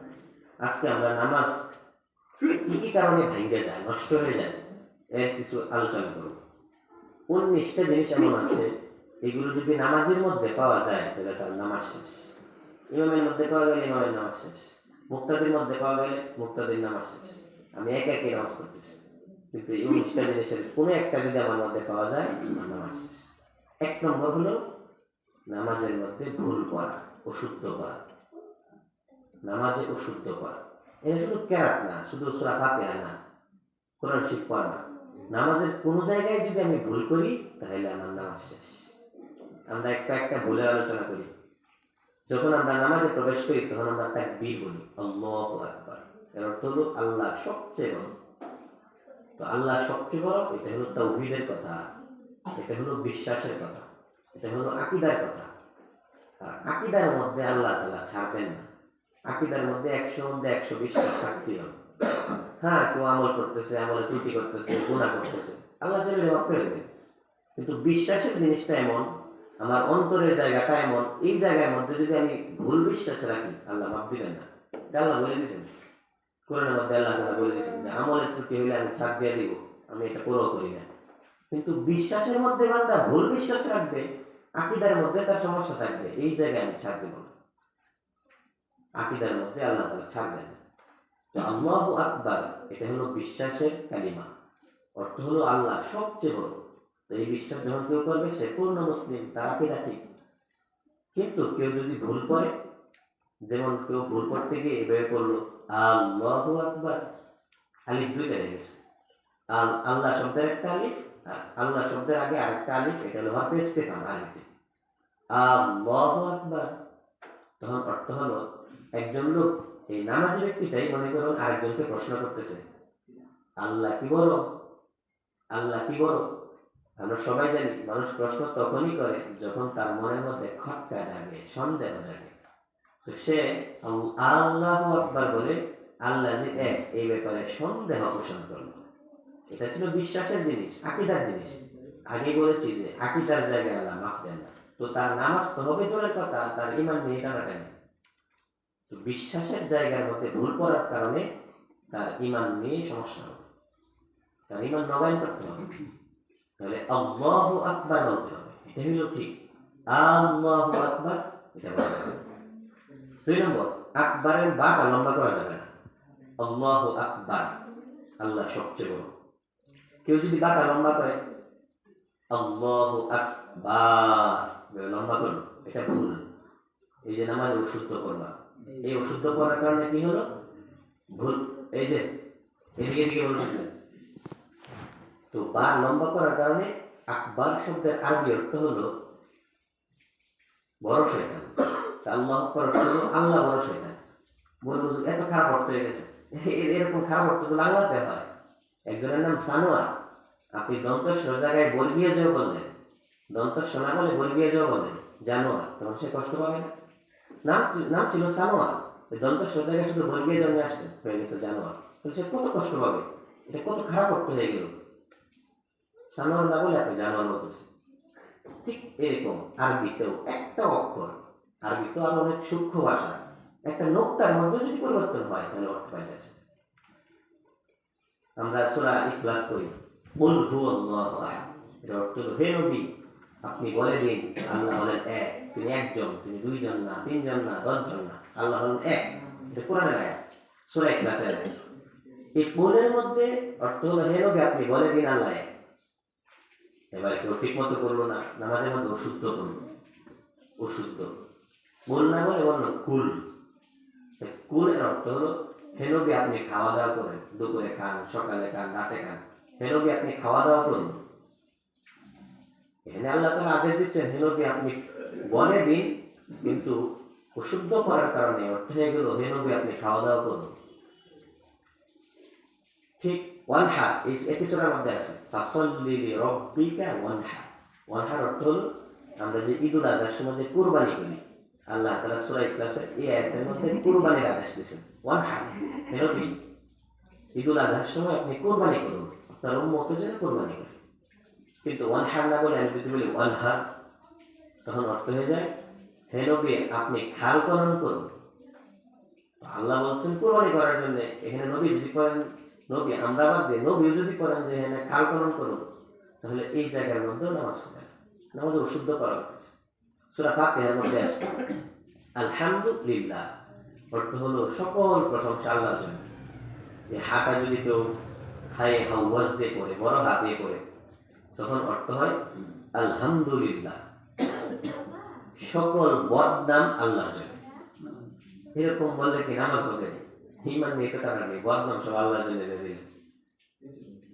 আজকে আমরা নামাজ কি কি কারণে ভেঙে যায়, নষ্ট হয়ে যায়, এর কিছু আলোচনা করব। 19টা জিনিস এমন আছে, এগুলো যদি নামাজের মধ্যে পাওয়া যায়, তাহলে তার নামাজ শেষ। ইমামের মধ্যে পাওয়া গেলে ইমামের নামাজ শেষ, মুক্তাদির মধ্যে পাওয়া গেলে মুক্তাদির নামাজ শেষ। আমি একই নামাজ করতেছি, কিন্তু এই 19টা জিনিসের কোনো একটা যদি আমার মধ্যে পাওয়া যায়, আমার নামাজ শেষ। 1 নম্বর হলো নামাজের মধ্যে ভুল করা, অশুদ্ধ করা। নামাজে অশুদ্ধ করা, এটা শুধু কেরাত না, শুধু সূরা ফাতিহা না, কোরআন শরীফ পড়া না, নামাজের কোন জায়গায় যদি আমি ভুল করি, তাহলে আমার নামাজ শেষ। আমরা একটা ভুলের আলোচনা করি। যখন আমরা নামাজে প্রবেশ করি, তখন আমরা তাকবীর বলি, আল্লাহু আকবার, এর অর্থ হলো আল্লাহ সবচেয়ে বড়। তো আল্লাহ সবচেয়ে বড়, এটা হলো তাওহীদের কথা, এটা হলো বিশ্বাসের কথা, এটা হলো আকীদার কথা। আর আকীদার মধ্যে আল্লাহ তাআলা ছাড়বেন না। আকীদার মধ্যে 100 মধ্যে 120 থাকতেই হবে। হ্যাঁ, কেউ আমল করতেছে, আমলে ত্রুটি করতেছে, গুনাহ করতেছে, আল্লাহ চাইলে মাফ করে দেবেন। কিন্তু বিশ্বাসের জিনিসটা এমন, আমার অন্তরের জায়গাটা এমন, এই জায়গার মধ্যে যদি আমি ভুল বিশ্বাস রাখি, আল্লাহ মাফ দিবেন না। এটা আল্লাহ বলে দিয়েছেন কোরআনের মধ্যে, আল্লাহ তাআলা বলে দিয়েছেন যে আমলের ত্রুটি হইলে আমি ছাড় দিয়ে দিব, আমি এটা পুরো করি না। কিন্তু বিশ্বাসের মধ্যে বান্দা ভুল বিশ্বাস রাখবে, আকীদার মধ্যে তার সমস্যা থাকবে, এই জায়গায় আমি ছাড় দেব না। আকীদার মধ্যে আল্লাহ তাআলা ছাড় দেন। তো আল্লাহু আকবার এটা হলো বিশ্বাসের কালিমা, অর্থ হলো আল্লাহ সবচেয়ে বড়। তো এই বিশ্বাস যখন কেউ করবে সে পূর্ণ মুসলিম, তার আকীদা ঠিক। কিন্তু কেউ যদি ভুল করে, যেমন কেউ ভুল করতে গিয়ে এভাবে করলো আল্লাহু আকবার, আলিফ দুইটা হয়ে গেছে। আল্লাহ শব্দের একটা আলিফ, আর আল্লাহ শব্দের আগে আরেকটা আলিফ, এটা হলো হরফে ইস্তেফাম আলিফে আল্লাহু আকবার। তখন অর্থ হলো একজন লোক, এই নামাজি ব্যক্তিটাই মনে করুন আরেকজনকে প্রশ্ন করতেছে, আল্লাহ কি বড়, আল্লাহ কি বড়। আমরা সবাই জানি মানুষ প্রশ্ন তখনই করে যখন তার মনের মধ্যে খটকা জাগে, সন্দেহ জাগে। তো সে আল্লাহু আকবার বলে আল্লাহ যে এক এই ব্যাপারে সন্দেহ পোষণ করলো। এটা ছিল বিশ্বাসের জিনিস, আকীদার জিনিস। আগে বলেছি যে আকীদার জায়গায় আল্লাহ মাফ দেন না। তো তার নামাজ তো হবে দূরের কথা, তার ঈমান নিয়ে টানাটানি। তো বিশ্বাসের জায়গার মধ্যে ভুল করার কারণে তার ঈমান নিয়ে সমস্যা হবে, তার ঈমান নবায়ন করতে হবে। তাহলে আল্লাহু আকবার বলতে হবে, এটা হলো ঠিক। আল্লাহু আকবার এটা বলতে হবে। 2 নম্বর, আকবারের বাটা লম্বা করা যাবে না। আল্লাহু আকবার, আল্লাহ সবচেয়ে বড়। কেউ যদি বাটা লম্বা করে আল্লাহু আকবার লম্বা করলো, এটা ভুল। এই যে নামাজে অশুদ্ধ করলাম, এই অশুদ্ধ করার কারণে কি হলো? ভুল। এই যে এদিকে এদিকে বলুন, তো বা লম্বা করার কারণে আকবার শব্দের আরবি অর্থ হলো বড় শয়তান। আল্লাহ আকবার অর্থ হলো আল্লাহ বড় শয়তান। বলবো এত খারাপ অর্থ হয়ে গেছে, এরকম খারাপ অর্থ তো বাংলাতে হয়। একজনের নাম সানোয়ার, আপনি দন্তস্ব জায়গায় বর্গীয় জ বললেন, দন্তস্ব না বলে বর্গীয় জ বললেন জানোয়ার, তখন সে কষ্ট পাবে না? নাম ছিল সানোয়ার, দন্তস্ব জায়গায় শুধু বর্গীয় জ নিয়ে আসছে, হয়ে গেছে জানোয়ার, তাহলে সে কত কষ্ট পাবে? এটা কত খারাপ অর্থ হয়ে গেল। সানোয়ার না বলে আপনি জানোয়ার বলতেছেন। ঠিক এরকম আরবিতেও একটা অক্ষর, আরবি তো আরো অনেক সূক্ষ্ম ভাষা, একটা নোক্তার মধ্যে যদি পরিবর্তন হয় তাহলে অর্থ পাল্টেছে। আমরা সূরা ইখলাস করি, কুল হুয়াল্লাহু আহাদ, এর অর্থ হলো হে নবী আপনি বলে দিন আল্লাহ হলেন এক, তিনি একজন, তিনি দুইজন না, তিনজন না, 10 জন না, আল্লাহ হলেন এক। এটা কোরআনের আয়াত, সূরা ইখলাসের আয়াত। এই কুলের মধ্যে অর্থ হলো হে নবী আপনি বলে দিন আল্লাহ এক। এবার কেউ ঠিক মতো করলো না, নামাজের মধ্যে অশুদ্ধ করলো, অশুদ্ধ কুল না বলে বললো কুল। কুলের অর্থ হলো হে নবী আপনি খাওয়া দাওয়া করেন, দুপুরে খান, সকালে খান, রাতে খান, হে নবী আপনি খাওয়া দাওয়া করুন। এখানে আল্লাহ তাআলা আদেশ দিচ্ছেন হে নবী আপনি বলে দিন, কিন্তু অশুদ্ধ করার কারণে অর্থ হয়ে গেল হে নবী আপনি খাওয়া দাওয়া করুন। ঠিক ওয়ানহার এই এপিসোডের মধ্যে আছে ফাসাল্লি লিরাব্বিকা ওয়ানহার। ওয়ানহার অর্থ হলো আমরা যে ঈদুল আজহার সময় যে কুরবানি করি, আল্লাহ তাআলা সূরা ইখলাসের এই আয়াতের মধ্যে কুরবানির আদেশ দিয়েছেন। ওয়ানহার হে নবী ঈদুল আজহার সময় আপনি কুরবানি করুন, আপনার উম্মতের জন্য কুরবানি করুন। কিন্তু ওয়ানহার না বলে আমি যদি বলি ওয়ানহার, তখন অর্থ হয়ে যায় হে নবী আপনি খাল খনন করুন। আল্লাহ বলছেন কুরবানি করার জন্য, এখানে নবী যদি করেন, নবী আমরা বাদ দিয়ে নবীও যদি করেন যে এখানে খাল খনন করুন, তাহলে এই জায়গার মধ্যেও নামাজ হবে না, নামাজ অশুদ্ধ করা হচ্ছে। সূরা ফাতিহার মধ্যে আসে আলহামদুলিল্লাহ, অর্থ হলো সকল প্রশংসা আল্লাহর জন্য। এই হাটা যদি কেউ হাই হাওয়াজ দিয়ে পড়ে, বড় হাত দিয়ে পড়ে, তখন অর্থ হয় আলহামদুলিল্লাহ, সকল বদনাম আল্লাহর জন্য। এরকম বললে কি নামাজ হবে? ঈমান নিয়ে তো টাকা নেই, বদনাম সব আল্লাহর জন্য দিয়ে দিলেন।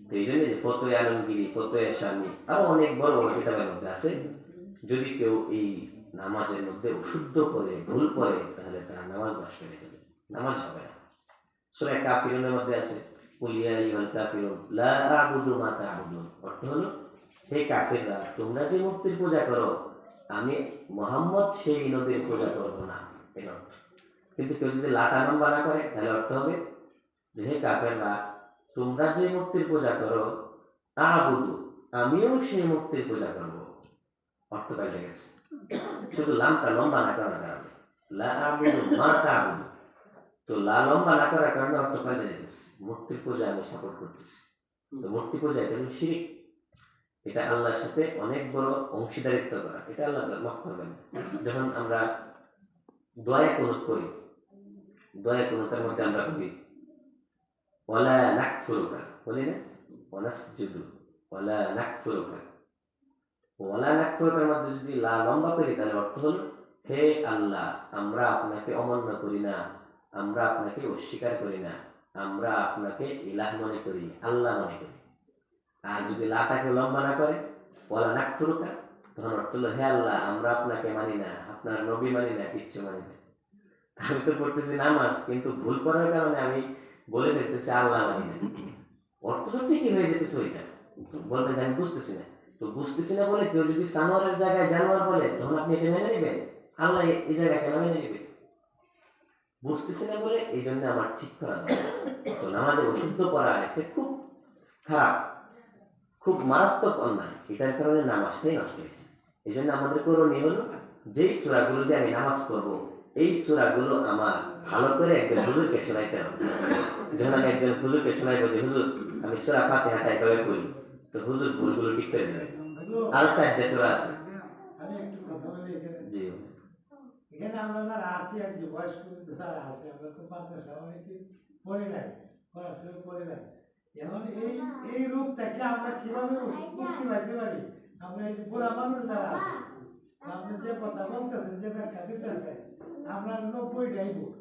তো এই জন্য যে ফতোয়া আলমগীরি, ফতোয়া শামী আরো অনেক বড় বড় কিতাবের মধ্যে আছে, যদি কেউ এই নামাজের মধ্যে অশুদ্ধ করে, ভুল করে, তাহলে তার নামাজ নষ্ট হয়ে যাবে, নামাজ হবে না। সূরা কাফিরুনের মধ্যে আছে কুল ইয়া আইয়ুহাল কাফিরুন লা আ'বুদু মা তা'বুদুন, অর্থ হলো হে কাফিররা তোমরা যে মূর্তির পূজা করো আমি মুহাম্মদ সেই নবীর পূজা করব না, এর অর্থ। কিন্তু কেউ যদি লাটা লম্বা না করে তাহলে অর্থ হবে যে হে কাফেররা তোমরা যে মূর্তির পূজা করো আ'বুদু, আমিও সেই মূর্তির পূজা করব। অর্থ পাল্টে গেছে, শুধু লামটা লম্বা না করার কারণে, লা আবুদু মা তা'বুদু, তো লা লম্বা না করার কারণে অর্থ পাল্টে যেতেছে। মূর্তির পূজা আমি সাপোর্ট করতেছি, তো মূর্তি পূজা এটা হলো শিরিক। এটা আল্লাহর সাথে অনেক বড় অংশীদারিত্ব করা, এটা আল্লাহ মাফ করবেন। যখন আমরা দোয়া কুনুত করি, দোয়া কুনুতের মধ্যে আমরা বলি ওয়ালা নাকফুরুকা, বলি না ওয়ানাসজুদু ওয়ালা নাকফুরুকা, ওয়ালা নাকফুরুকার মধ্যে যদি লা লম্বা করি তাহলে অর্থ হলো হে আল্লাহ, আমরা আপনাকে অমান্য করি না, আমরা আপনাকে অস্বীকার করি না, আমরা আপনাকে ইলাহ মনে করি, আল্লাহ মনে করি। আর যদি লাটাকে লম্বা না করে ওয়ালা নাকফুরুকা, তখন অর্থ হলো হে আল্লাহ, আমরা আপনাকে মানি না, আপনার নবী মানি না, কিচ্ছু মানি না। আমি তো পড়তেছি নামাজ, কিন্তু ভুল করার কারণে আমি বলে ফেলতেছি আল্লাহ মানি না। অর্থ তো ঠিকই হয়ে যেতেছে ওইটা, বলবেন যে আমি বুঝতেছি না। তো বুঝতেছি না বলে কেউ যদি জানোয়ারের জায়গায় জানোয়ার বলে, তখন আপনি এটা মেনে নেবেন? আল্লাহ এই জায়গায় কেন মেনে নেবেন? বুঝতেছি না বলে এই জন্য আমার ঠিক করা দরকার। তো নামাজে অশুদ্ধ করা একটা খুব খারাপ, খুব মারাত্মক অন্যায়, এটার কারণে নামাজটাই নষ্ট হয়েছে। এই জন্য আমাদের করণীয় হলো যেই সূরাগুলো দিয়ে আমি নামাজ পড়বো, এই সূরাগুলো আমার ভালো করে একজন হুজুরকে শোনাইতে হবে। যখন আমি একজন হুজুরকে শোনাইবো যে হুজুর আমি সূরা ফাতিহাটা এভাবে পড়ি, তো হুজুর ভুলগুলো ঠিক করে দেবে। আরো 4টা সূরা আছে। আমি একটু কথা বলি এখানে। জি, এখানে আমরা যারা আছি আর কি বয়স্ক যারা আছে, আমরা তো মাদ্রাসা অনেকে পড়ে নাই, পড়াশোনা করে নাই। এখন এই রূপ থেকে আমরা কিভাবে মুক্তি পাইতে পারি? আমরা এই যে বুড়া মানুষ যারা আছে, আপনি যে কথা বলতেছেন, যে ব্যাখ্যা দিতেছেন, আমরা 90টাই ভুল।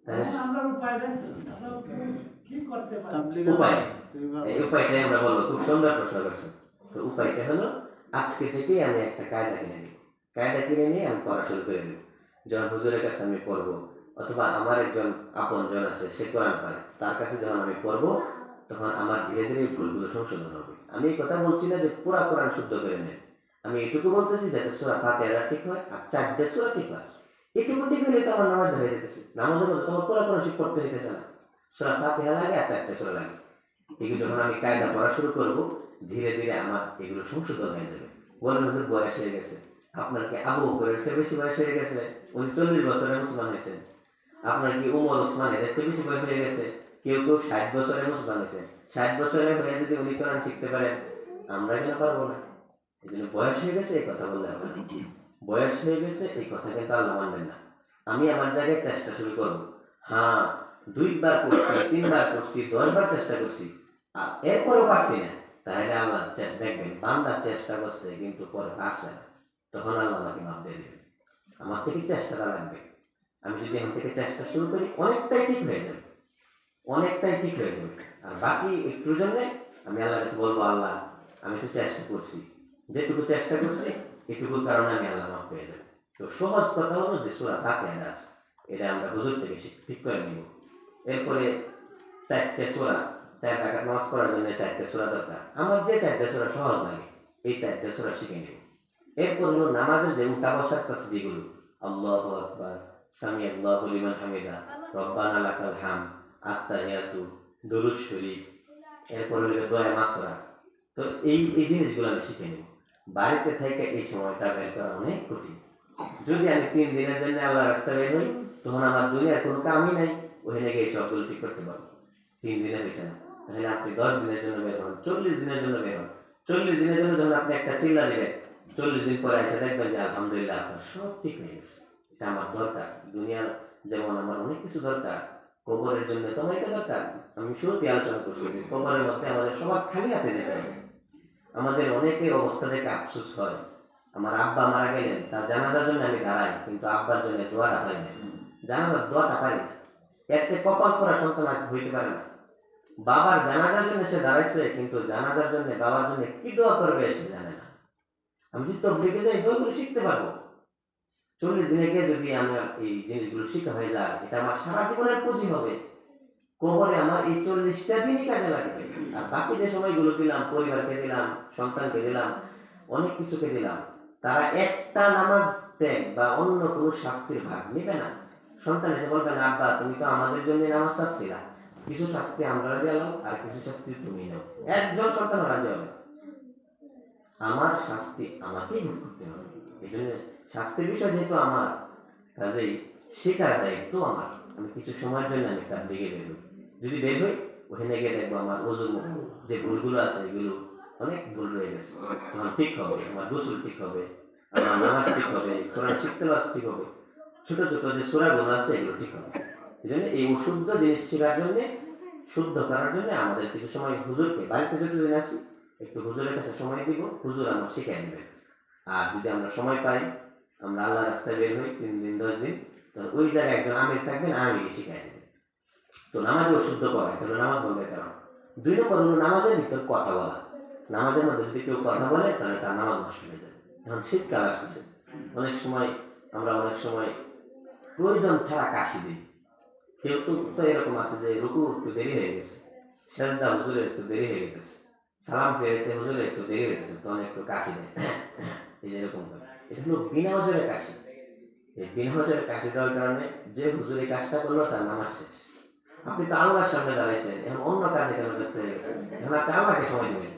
এখন আমরা উপায়টা কি? আমরা কি করতে পারি? এই উপায়টাই আমরা বলবো। খুব সুন্দর প্রশ্ন করছেন। তো উপায়টা হলো আজকে থেকেই আমি একটা কায়দা কিনে নিব, কায়দা কিনে নিয়ে আমি পড়া শুরু করে দেবো। যখন হুজুরের কাছে আমি পড়বো, অথবা আমার একজন আপন জন আছে, সে কোরআন পারে, তার কাছে যখন আমি পড়বো, তখন আমার ধীরে ধীরে ভুলগুলো সংশোধন হবে। আমি এই কথা বলছি না যে পুরা কোরআন শুদ্ধ করে নেন, আমি এটুকু বলতেছি যাতে সূরা ফাতিহা ঠিক হয় আর 4টা সূরা ঠিক হয়। এটুকু ঠিক হলে তো আমার নামাজ হয়ে যেতেছে। নামাজের মধ্যে তোমার পুরা কোরআন শিখ পড়তে হইতেছে না, সূরা ফাতিহা লাগে আর 4টা সূরা লাগে। এগুলো যখন আমি কায়দা পড়া শুরু করবো, ধীরে ধীরে আমার এগুলো সংশোধন হয়ে যাবে। বলেন হুজুর বয়স হয়ে গেছে, আপনার কি আবু বকরের চেয়ে বেশি বয়স হয়ে গেছে? উনি 40 বছরে মুসলমান হয়েছেন। আপনার কি উমর ওসমান এদের চেয়ে বেশি বয়স হয়ে গেছে? কেউ কেউ 60 বছরে মুসলমান হয়েছেন। 60 বছরে হয়ে যদি উনি কোরআন শিখতে পারেন, আমরা কেন পারবো না? এই জন্য বয়স হয়ে গেছে এই কথা বললে হবে না। বয়স হয়ে গেছে এই কথা কিন্তু আল্লাহ মানবেন না। আমি আমার জায়গায় চেষ্টা শুরু করবো। হ্যাঁ, 2 বার করছি, 3 বার করছি, 10 বার চেষ্টা করছি, আর এরপরও পারছি না, তাহলে আল্লাহ দেখবেন বান্দা চেষ্টা করছে কিন্তু পরে পারছে না, তখন আল্লাহ আমাকে মাফ দিয়ে দেবেন। আমার থেকে চেষ্টাটা লাগবে। আমি যদি এখন থেকে চেষ্টা শুরু করি, অনেকটাই ঠিক হয়ে যাবে, অনেকটাই ঠিক হয়ে যাবে। আর বাকি একটুর জন্য আমি আল্লাহর কাছে বলবো, আল্লাহ আমি তো চেষ্টা করছি, যেটুকু চেষ্টা করছি এটুকুর কারণে আমি আল্লাহ মাফ পেয়ে যাবো। তো সহজ কথা হলো যে সূরা ফাতিহা আছে, এটা আমরা হুজুর থেকে ঠিক করে নিব। এরপরে 4টে সূরা, 4 রাকাত নামাজ পড়ার জন্য 4টে সূরা দরকার। আমার যে 4টে সূরা সহজ লাগে, এই 4টে সূরা শিখে নিব। এরপর হলো নামাজের যে উঠা বসার তাসবিহগুলো, আল্লাহু আকবার, সামি আল্লাহু লিমান হামিদা, রব্বানা লাকাল হামদ, আত-তাহিয়াতু, দুরূদ শরীফ, এরপর হলো দোয়া মাসরা। তো এই জিনিসগুলো আমি শিখে নিব। বাড়িতে থেকে এই সময়টা বের করা অনেক কঠিন। যদি আমি 3 দিনের জন্য আল্লাহর রাস্তায় বের হই, তখন আমার দুনিয়ার কোনো কামই নাই, ওখানে গিয়ে সবগুলো ঠিক করতে পারবো। 3 দিনে হয়েছে না, তাহলে আপনি 10 দিনের জন্য বের হন, 40 দিনের জন্য বের হন। 40 দিনের জন্য যখন আপনি একটা চিল্লা দিবেন, 40 দিন পরে এসে দেখবেন যে আলহামদুলিল্লাহ আপনার সব ঠিক হয়ে গেছে। এটা আমার দরকার। দুনিয়ার যেমন আমার অনেক কিছু দরকার, কবরের জন্য তো আমার এটা দরকার। আমি শুরুতেই আলোচনা করছি যে কবরের মধ্যে আমাদের সবার খালি হাতে যেতে হবে। আমাদের অনেকের অবস্থা দেখে আফসোস হয়। আমার আব্বা মারা গেলেন, তার জানাজার জন্য আমি দাঁড়াই, কিন্তু আব্বার জন্য দোয়াটা পাই না, জানাজার দোয়াটা পাই না। এর চেয়ে কপাল পরা সন্তান আর হইতে পারে না। বাবার জানাজার জন্য সে দাঁড়াইছে, কিন্তু জানাজার জন্য বাবার জন্য কি দোয়া করবে সে জানে না। আমি যদি তবলিগে যাই, দোয়াগুলো শিখতে পারবো। 40 দিনে গিয়ে যদি আমার এই জিনিসগুলো শিখা হয়ে যায়, এটা আমার সারা জীবনের পুঁজি হবে। কবরে আমার এই 40টা দিনই কাজে লাগবে। আর বাকি যে সময়গুলো দিলাম, পরিবারকে দিলাম, সন্তানকে দিলাম, অনেক কিছুকে দিলাম, তারা একটা নামাজ ত্যাগ বা অন্য কোনো শাস্তির ভাগ নেবে না। সন্তান এসে বলবে না, আব্বা তুমি তো আমাদের জন্য নামাজ চাচ্ছিলা, কিছু শাস্তি আমরা রাজি হলাম, আর কিছু শাস্তি তুমি নাও। একজন সন্তান রাজি হবে, আমার শাস্তি আমাকেই ভোগ করতে হবে। এই জন্য শাস্তির বিষয় যেহেতু আমার, কাজেই শেখার দায়িত্ব আমার। আমি কিছু সময়ের জন্য আমি তার দিকে বের হই। যদি বের হই, ওখানে গিয়ে দেখবো আমার ওজুর যে ভুলগুলো আছে এগুলো অনেক ভুল রয়ে গেছে, আমার ঠিক হবে, আমার গোসল ঠিক হবে, আমার নামাজ ঠিক হবে, কোরআন শিখতে ঠিক হবে, ছোট ছোট যে সূরাগুলো আছে এগুলো ঠিক হবে। এই জন্য এই অশুদ্ধ জিনিস শেখার জন্য, শুদ্ধ করার জন্য আমাদের কিছু সময় হুজুরকে, বাড়িতে যতদিন আসি একটু হুজুরের কাছে সময় দিব, হুজুর আমার শিখাই দেবে। আর যদি আমরা সময় পাই, আমরা আল্লাহ রাস্তায় বের হই 3 দিন 10 দিন, তখন ওই জায়গায় একজন আমির থাকবেন, আমিরকে শিখাই দেবে। তো নামাজ অশুদ্ধ করা, এটা হলো নামাজ বন্ধের কারণ। 2 নম্বর হলো নামাজের ভিতর কথা বলা। নামাজের মধ্যে যদি কেউ কথা বলে তাহলে তার নামাজ নষ্ট হয়ে যায়। এখন শীতকাল আসতেছে, অনেক সময় প্রয়োজন ছাড়া কাশি দিই। কেউ তো এরকম আছে যে রুকু একটু দেরি হয়ে গেছে, সেজদা হুজুরের একটু দেরি হয়ে গেছে, সালাম ফেরাইতে হুজুরের একটু দেরি হয়েছে, তখন একটু কাশি দেয়, এই যে এরকম করে। এটা হলো বিনা ওজরে কাশি। এই বিনা ওজরে কাশি দেওয়ার কারণে যে হুজুর এই কাজটা করলো তার নামাজ শেষ। আপনি তো আল্লাহর সামনে দাঁড়াইছেন, এখন অন্য কাজে কেন ব্যস্ত হয়ে গেছেন? এখন আপনি আল্লাহকে সময় দিবেন।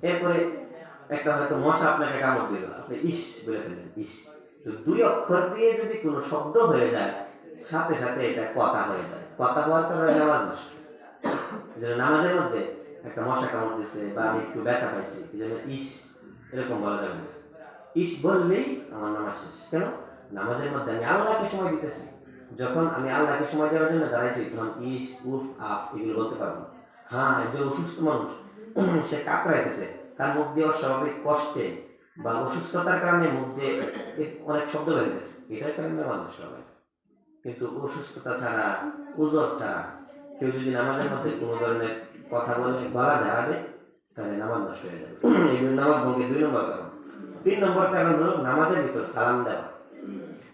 এরপরে একটা হয়তো মশা আপনাকে কামড় দিল, আপনি ইস বলে ফেললেন, ইস। তো 2 অক্ষর দিয়ে যদি কোনো শব্দ হয়ে যায়, সাথে সাথে এটা কথা হয়ে যায়, কথা হওয়ার কারণে নামাজ নষ্ট। এই জন্য নামাজের মধ্যে একটা মশা কামড় দিছে বা আমি একটু ব্যথা পাইছি, এই জন্য ইস এরকম বলা যাবে না। ইস বললেই আমার নামাজ শেষ। কেন? নামাজের মধ্যে আমি আল্লাহকে সময় দিতেছি। যখন আমি আল্লাহকে সময় দেওয়ার জন্য দাঁড়াইছি, তখন ইস, উফ, আফ এগুলো বলতে পারবো না। হ্যাঁ, একজন অসুস্থ মানুষ সে কাতরাইতেছে, তার মুখ দিয়ে অস্বাভাবিক কষ্টে বা অসুস্থতার কারণে মুখ দিয়ে অনেক শব্দ বেরিয়েছে, এটার কারণে মানুষ হবে। কিন্তু অসুস্থতা ছাড়া, উজর ছাড়া কেউ যদি নামাজের মধ্যে কোনো ধরনের কথা বলে, গলা ঝাড়া দেয়, তাহলে নামাজ নষ্ট হয়ে যাবে। এই জন্য নামাজ ভঙ্গের 2 নম্বর কারণ। 3 নম্বর কারণ হলো নামাজের ভিতর সালাম দেওয়া।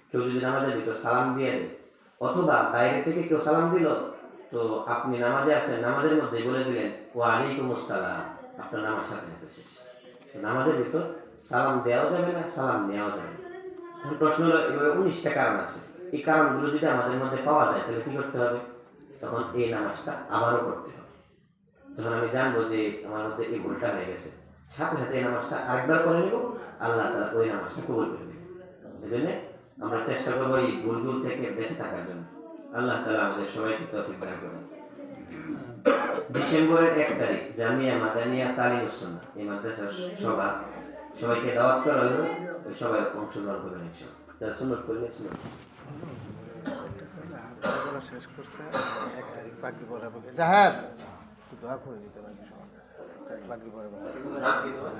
কেউ যদি নামাজের ভিতর সালাম দিয়ে দেয়, অথবা বাইরে থেকে কেউ সালাম দিল, তো আপনি নামাজে আছেন, নামাজের মধ্যে বলে দিলেন ওয়া আলাইকুম আসসালাম, আপনার নামাজ সাথে সাথে শেষ। নামাজের ভিতর সালাম দেওয়া যাবে না, সালাম নেওয়া যাবে না। এখন প্রশ্ন হলো, এভাবে 19টা কারণ আছে। এই কারণগুলো যদি আমাদের মধ্যে পাওয়া যায়, তাহলে কি করতে হবে? তখন এই নামাজটা আবারও করতে হবে। যখন আমি জানবো যে আমার মধ্যে এই ভুলটা হয়ে গেছে, সাথে সাথে এই নামাজটা আরেকবার করে নেব, আল্লাহ তাআলা ওই নামাজটা কবুল করে নেবেন। এই জন্য আমরা চেষ্টা করবো এই ভুলগুলো থেকে বেঁচে থাকার জন্য। আল্লাহ তাআলা আমাদের সবাইকে তৌফিক দান করুন। ডিসেম্বরের 1 তারিখ জামিয়া মাদানিয়া তালিমুস সুন্নাহ এই মাদ্রাসার সভা, সবাইকে দাওয়াত করা হলো, সবাই অংশগ্রহণ করবেন ইনশাআল্লাহ। যারা সুন্নাত করবেন সুন্নাত। শেষ করছে 1 তারিখ বাকি পড়াবে। জাহেদ একটু দোয়া করে দিতে লাগবে সবার কাছে। 1 তারিখ বাকি পড়াবে। নাম কি তোমার?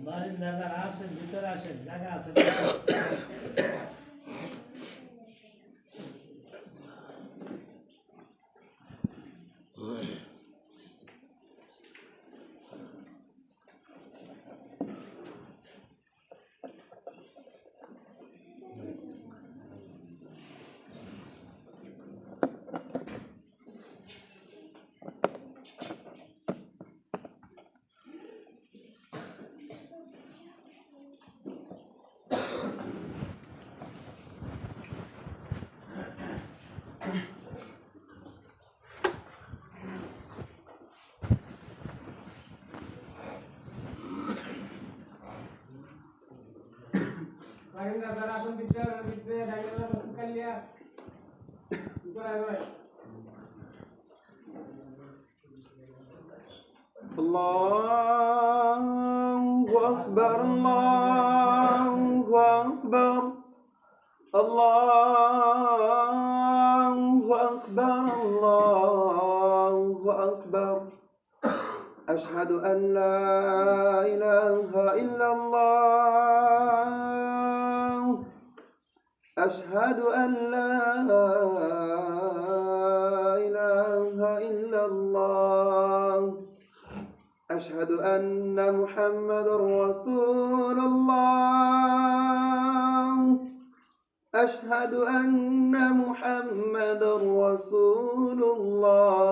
বাড়ির দাদারা আসেন, ভিতরে আসেন, জায়গা আসেন। الله أكبر الله أكبر الله أكبر الله أكبر أشهد أن لا إله إلا الله أشهد أن لا إله إلا الله أشهد أن محمد رسول الله أشهد أن محمد رسول الله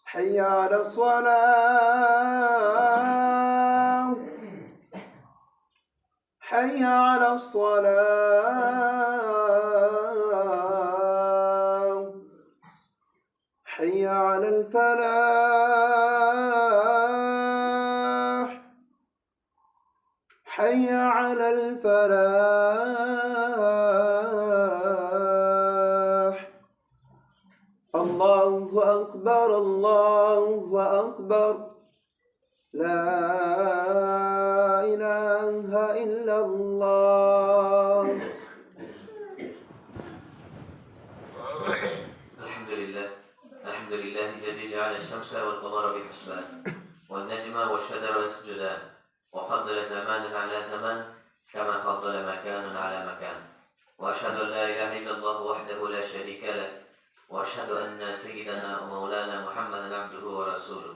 حي على الصلاة حي على الصلاة حي على الفلاح حي على الفلاح الله أكبر الله أكبر لا إله إلا الله الحمد لله الذي جعل الشمس والقمر بحسبان والنجم والشجر يسجدان وفضل زمانا على زمان كما فضل مكانا على مكان وأشهد أن لا إله إلا الله وحده لا شريك له وأشهد أن سيدنا ومولانا محمدا عبده ورسوله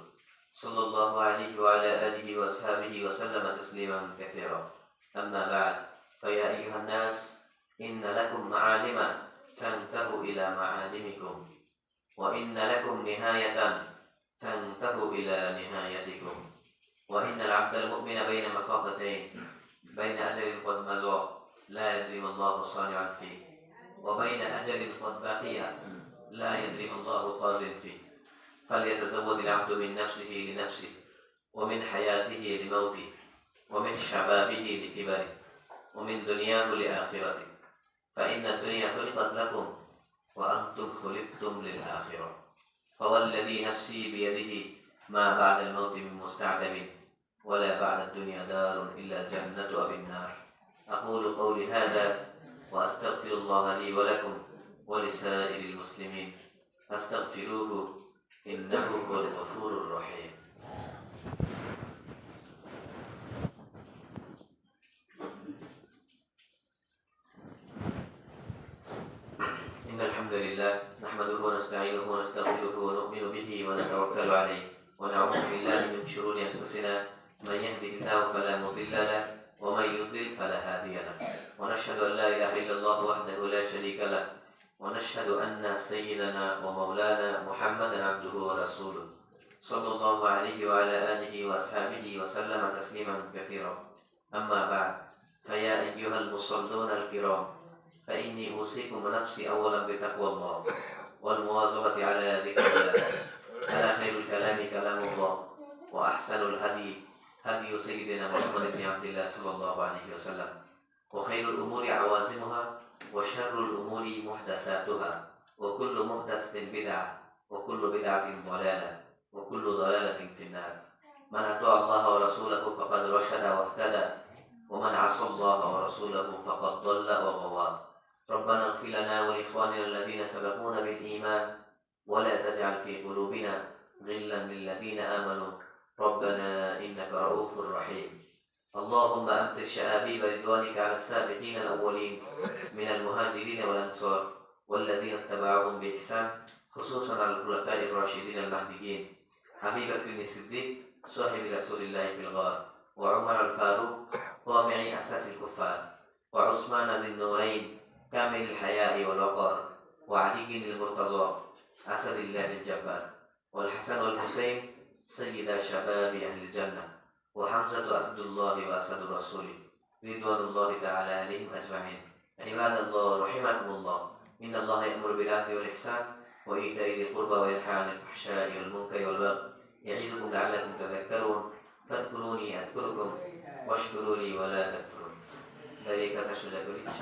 صلى الله عليه وعلى آله وأصحابه وسلم تسليما كثيرا أما بعد فيا أيها الناس إن لكم معالم تنتهوا إلى معالمكم وإن لكم نهاية تنتهوا إلى نهايتكم وإن العبد المؤمن بين مخافتين بين أجل قد مضى لا يدري ما الله صانع فيه وبين أجل قد بقي لا يدري ما الله قاض فيه فليتزود العبد من نفسه لنفسه ومن حياته لموته ومن شبابه لكبره ومن دنياه لآخرته فإن الدنيا خلقت لكم وأنتم خلقتم للآخرة فوالذي نفسي بيده ما بعد الموت من مستعتب ولا بعد الدنيا دار إلا جنة أبي النار أقول قولي هذا وأستغفر الله لي ولكم ولسائر المسلمين فاستغفروه إنه هو الغفور الرحيم إن الحمد لله نحمده ونستعينه ونستغفره ونؤمن به ونتوكل عليه ونعوذ بالله من شرور أنفسنا من يهده الله فلا مضل له ومن يضلل فلا هادي له ونشهد أن لا إله إلا الله وحده لا شريك له ونشهد أن سيدنا ومولانا محمدا عبده ورسوله صلى الله عليه وعلى آله وأصحابه وسلم تسليما كثيرا أما بعد فيا أيها المصلون الكرام فإني أوصيكم ونفسي أولا بتقوى الله والمواظبة على ذكر الله ألا خير الكلام كلام الله وأحسن الهدي هدي سيدنا محمد بن عبد الله صلى الله عليه وسلم وخير الأمور عوازمها وشر الأمور محدثاتها وكل محدثة بدعة وكل بدعة ضلالة وكل ضلالة في النار من أطاع الله ورسوله فقد رشد واهتدى ومن عصى الله ورسوله فقد ضل وغوى ربنا اغفر لنا ولإخواننا الذين سبقونا بالإيمان ولا تجعل في قلوبنا غلا للذين آمنوا ربنا إنك رؤوف رحيم. اللهم أمطر شآبيب رضوانك على السابقين الأولين من المهاجرين والأنصار والذين اتبعوهم بإحسان، خصوصا على الخلفاء الراشدين المهديين أبي بكر الصديق صاحب رسول الله في الغار، وعمر الفاروق قامع أساس الكفار، وعثمان ذي النورين كامل الحياء والوقار، وعلي المرتضى أسد الله الجبار، والحسن والحسين سيدا شباب أهل الجنة، وحمزة أسد الله وأسد الرسول رضوان الله تعالى عليهم أجمعين. عباد الله رحمكم الله، إن الله يأمر بالعدل والإحسان وإيتاء ذي القربى وينهى عن الفحشاء والمنكر والبغي يعظكم لعلكم تذكرون. فاذكروني أذكركم واشكروا لي ولا تكفرون. Dari kata sudah beri